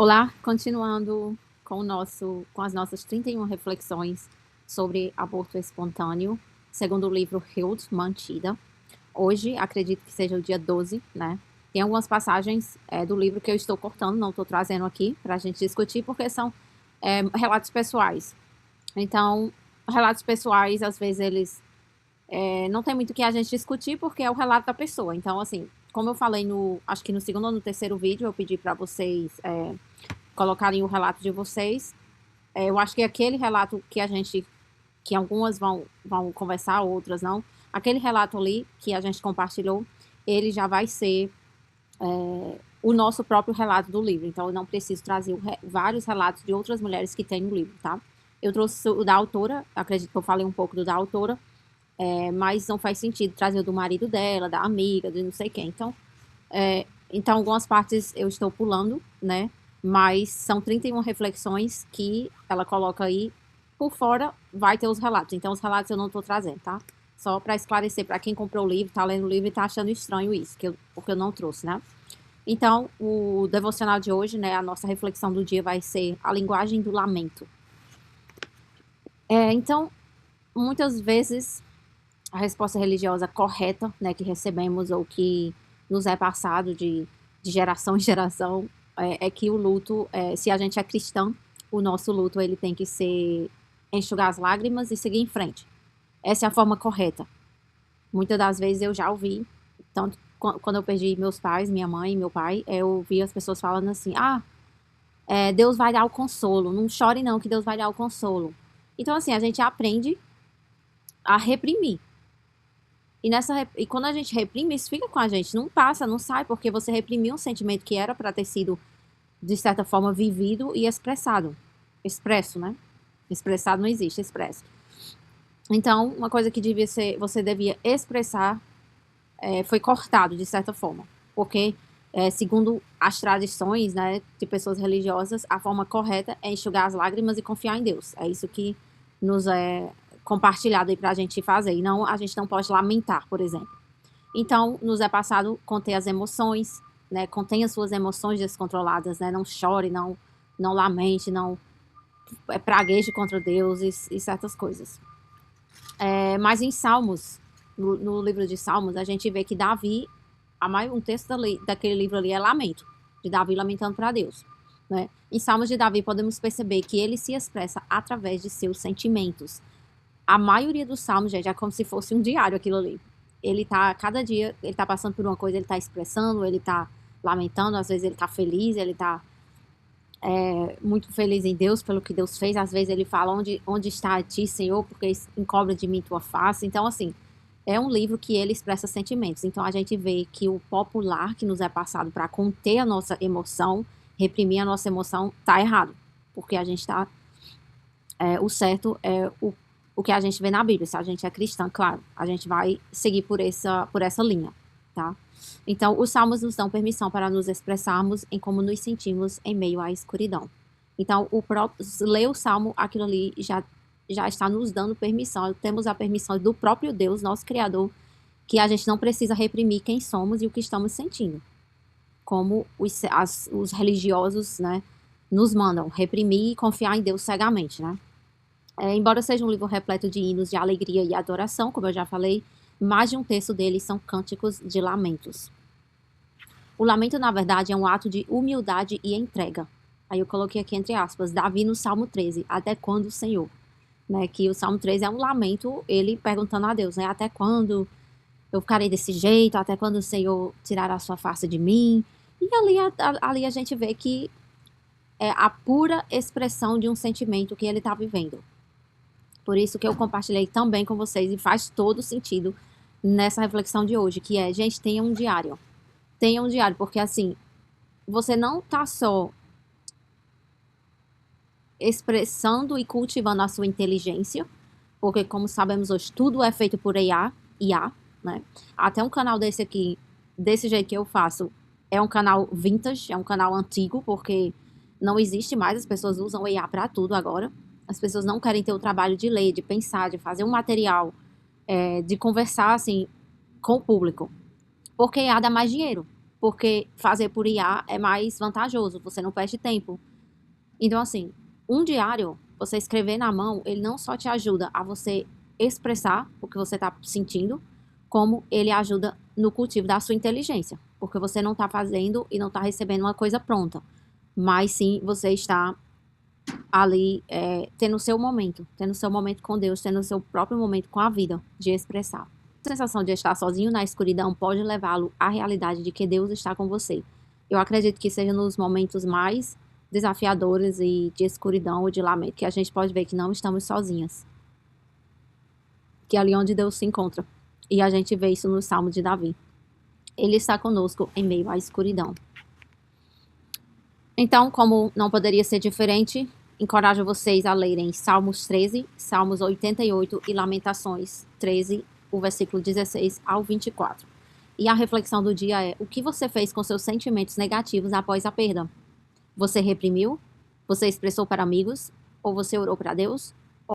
Olá, continuando com as nossas 31 reflexões sobre aborto espontâneo, segundo o livro Hild Mantida. Hoje, acredito que seja o dia 12, né? Tem algumas passagens do livro que eu estou cortando, não estou trazendo aqui para a gente discutir, porque são relatos pessoais. Então, relatos pessoais, às vezes, eles não tem muito o que a gente discutir, porque é o relato da pessoa. Então, assim, como eu falei acho que no segundo ou no terceiro vídeo, eu pedi para vocês colocarem o relato de vocês. Eu acho que aquele relato que algumas vão conversar, outras não, aquele relato ali que a gente compartilhou, ele já vai ser o nosso próprio relato do livro. Então, eu não preciso trazer vários relatos de outras mulheres que tem no livro, tá? Eu trouxe o da autora, acredito que eu falei um pouco do da autora, mas não faz sentido trazer o do marido dela, da amiga, de não sei quem. Então, algumas partes eu estou pulando, né? Mas são 31 reflexões que ela coloca aí. Por fora, vai ter os relatos. Então, os relatos eu não estou trazendo, tá? Só para esclarecer para quem comprou o livro, tá lendo o livro e tá achando estranho isso, porque eu não trouxe, né? Então, o devocional de hoje, né? A nossa reflexão do dia vai ser a linguagem do lamento. Então, muitas vezes, a resposta religiosa correta, né, que recebemos ou que nos é passado de geração em geração, é que o luto, se a gente é cristão, o nosso luto ele tem que ser enxugar as lágrimas e seguir em frente. Essa é a forma correta. Muitas das vezes eu já ouvi, tanto quando eu perdi meus pais, minha mãe e meu pai, eu ouvi as pessoas falando assim, Deus vai dar o consolo, não chore não que Deus vai dar o consolo. Então assim, a gente aprende a reprimir. E quando a gente reprime, isso fica com a gente, não passa, não sai, porque você reprimiu um sentimento que era para ter sido, de certa forma, vivido e expressado. Expresso, né? Expressado não existe, expresso. Então, uma coisa que você devia expressar foi cortado, de certa forma. Porque, segundo as tradições, né, de pessoas religiosas, a forma correta é enxugar as lágrimas e confiar em Deus. É isso que nos é compartilhado aí pra gente fazer. E não, a gente não pode lamentar, por exemplo. Então, nos é passado conter as emoções, né? Contenha suas emoções descontroladas, né? Não chore, não lamente, não pragueje contra Deus e certas coisas. Mas em Salmos, no livro de Salmos, a gente vê que Davi, um texto daquele livro ali é lamento, de Davi lamentando para Deus. Né? Em Salmos de Davi podemos perceber que ele se expressa através de seus sentimentos. A maioria dos salmos, gente, é como se fosse um diário aquilo ali. Cada dia, ele tá passando por uma coisa, ele tá expressando, ele tá lamentando, às vezes ele tá feliz, ele tá muito feliz em Deus pelo que Deus fez, às vezes ele fala, onde está a ti, Senhor, porque encobre de mim tua face. Então, assim, é um livro que ele expressa sentimentos. Então, a gente vê que o popular que nos é passado para conter a nossa emoção, reprimir a nossa emoção, tá errado. Porque a gente tá o certo é o que a gente vê na Bíblia. Se a gente é cristã, claro, a gente vai seguir por essa linha, tá? Então, os salmos nos dão permissão para nos expressarmos em como nos sentimos em meio à escuridão. Então, ler o salmo, aquilo ali já está nos dando permissão. Temos a permissão do próprio Deus, nosso Criador, que a gente não precisa reprimir quem somos e o que estamos sentindo. Como os religiosos, né, nos mandam reprimir e confiar em Deus cegamente, né? Embora seja um livro repleto de hinos de alegria e adoração, como eu já falei, mais de um terço deles são cânticos de lamentos. O lamento, na verdade, é um ato de humildade e entrega. Aí eu coloquei aqui entre aspas, Davi no Salmo 13, até quando, Senhor? Né, que o Salmo 13 é um lamento, ele perguntando a Deus, né, até quando eu ficarei desse jeito, até quando o Senhor tirará a sua face de mim? E ali a gente vê que é a pura expressão de um sentimento que ele está vivendo. Por isso que eu compartilhei também com vocês e faz todo sentido nessa reflexão de hoje, que é, gente, tenha um diário. Tenha um diário, porque assim, você não tá só expressando e cultivando a sua inteligência, porque como sabemos hoje, tudo é feito por IA, né? Até um canal desse aqui, desse jeito que eu faço, é um canal vintage, é um canal antigo, porque não existe mais, as pessoas usam IA para tudo agora. As pessoas não querem ter o trabalho de ler, de pensar, de fazer um material, de conversar, assim, com o público. Porque IA dá mais dinheiro. porque fazer por IA é mais vantajoso, você não perde tempo. Então, assim, um diário, você escrever na mão, ele não só te ajuda a você expressar o que você está sentindo, como ele ajuda no cultivo da sua inteligência, porque você não está fazendo e não está recebendo uma coisa pronta, mas sim você está ali tendo o seu momento com Deus, tendo o seu próprio momento com a vida de expressar. A sensação de estar sozinho na escuridão pode levá-lo à realidade de que Deus está com você. Eu acredito que seja nos momentos mais desafiadores e de escuridão ou de lamento que a gente pode ver que não estamos sozinhas, que é ali onde Deus se encontra. E a gente vê isso no Salmo de Davi. Ele está conosco em meio à escuridão. Então, como não poderia ser diferente, encorajo vocês a lerem Salmos 13, Salmos 88 e Lamentações 13, o versículo 16 ao 24. E a reflexão do dia é: o que você fez com seus sentimentos negativos após a perda? Você reprimiu? Você expressou para amigos? Ou você orou para Deus?